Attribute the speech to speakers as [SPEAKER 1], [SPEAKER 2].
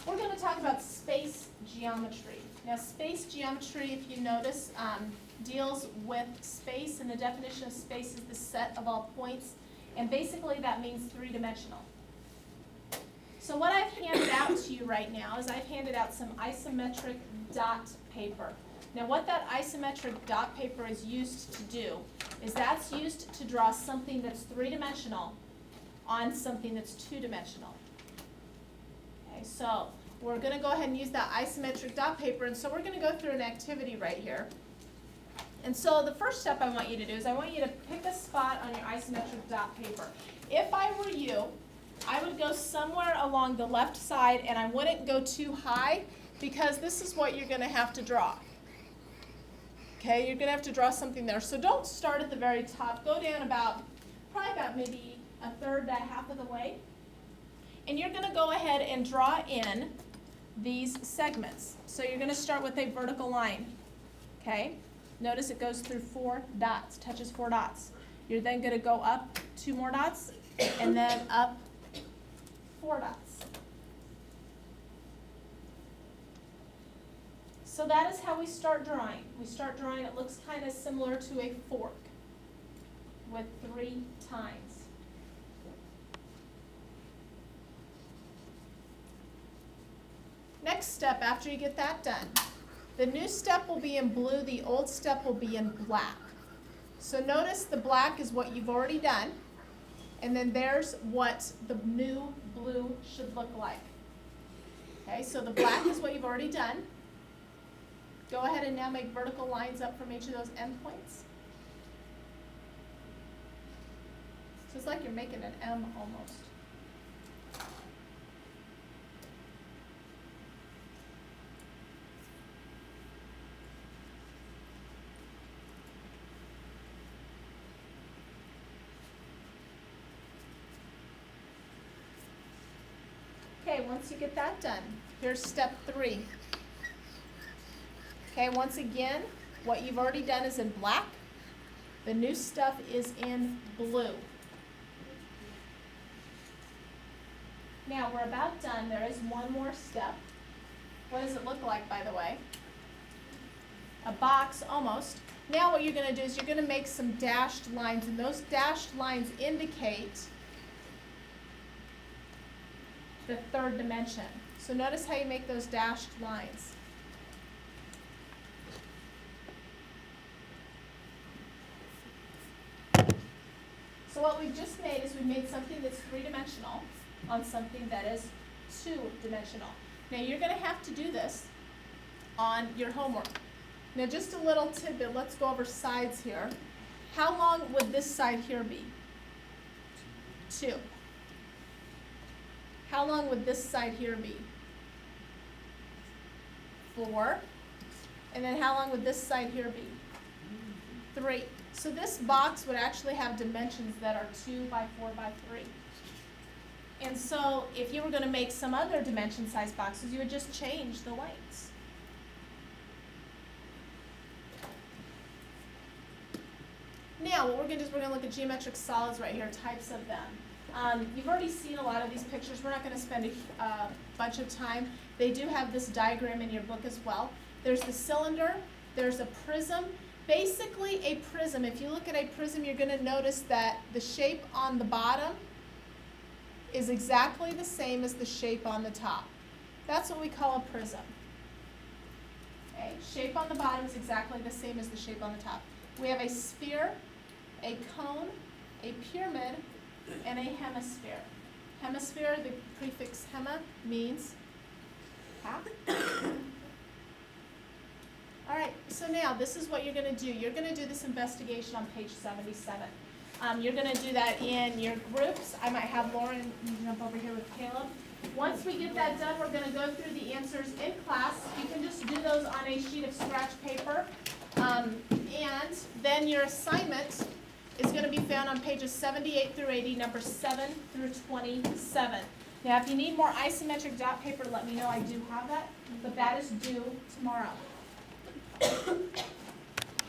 [SPEAKER 1] we're going to talk about space geometry. Now, space geometry, if you notice, deals with space, and the definition of space is the set of all points, and basically that means three-dimensional. So what I've handed out to you right now is I've handed out some isometric dot paper. Now what that isometric dot paper is used to do is that's used to draw something that's three-dimensional on something that's two-dimensional. Okay, so we're going to go ahead and use that isometric dot paper, and so we're going to go through an activity right here. And so the first step I want you to do is I want you to pick a spot on your isometric dot paper. If I were you, I would go somewhere along the left side, and I wouldn't go too high because this is what you're going to have to draw. Okay, you're going to have to draw something there. So don't start at the very top. Go down probably about maybe a third to half of the way. And you're going to go ahead and draw in these segments. So you're going to start with a vertical line. Okay, notice it goes through 4 dots, touches 4 dots. You're then going to go up 2 more dots, and then up 4 dots. So that is how we start drawing. We start drawing, it looks kind of similar to a fork with 3 tines. Next step, after you get that done, the new step will be in blue, the old step will be in black. So notice the black is what you've already done, and then there's what the new blue should look like. Okay, so the black is what you've already done. Go ahead and now make vertical lines up from each of those endpoints. So it's like you're making an M almost. Okay, once you get that done, here's step 3. Okay, once again, what you've already done is in black. The new stuff is in blue. Now, we're about done. There is one more step. What does it look like, by the way? A box, almost. Now what you're going to do is you're going to make some dashed lines, and those dashed lines indicate the third dimension. So notice how you make those dashed lines. So what we've just made is we've made something that's three-dimensional on something that is two-dimensional. Now you're going to have to do this on your homework. Now just a little tidbit, let's go over sides here. How long would this side here be? 2. How long would this side here be? 4. And then how long would this side here be? 3. So this box would actually have dimensions that are 2 by 4 by 3. And so if you were going to make some other dimension size boxes, you would just change the lengths. Now what we're going to do is we're going to look at geometric solids right here, types of them. You've already seen a lot of these pictures. We're not going to spend a bunch of time. They do have this diagram in your book as well. There's the cylinder, there's a prism. Basically a prism, if you look at a prism, you're going to notice that the shape on the bottom is exactly the same as the shape on the top. That's what we call a prism. Okay? Shape on the bottom is exactly the same as the shape on the top. We have a sphere, a cone, a pyramid, and a hemisphere. Hemisphere, the prefix hema means half. All right, so now this is what you're going to do. You're going to do this investigation on page 77. You're going to do that in your groups. I might have Lauren jump over here with Caleb. Once we get that done, we're going to go through the answers in class. You can just do those on a sheet of scratch paper. And then your assignment is going to be found on pages 78 through 80, numbers 7 through 27. Now, if you need more isometric dot paper, let me know. I do have that, but that is due tomorrow.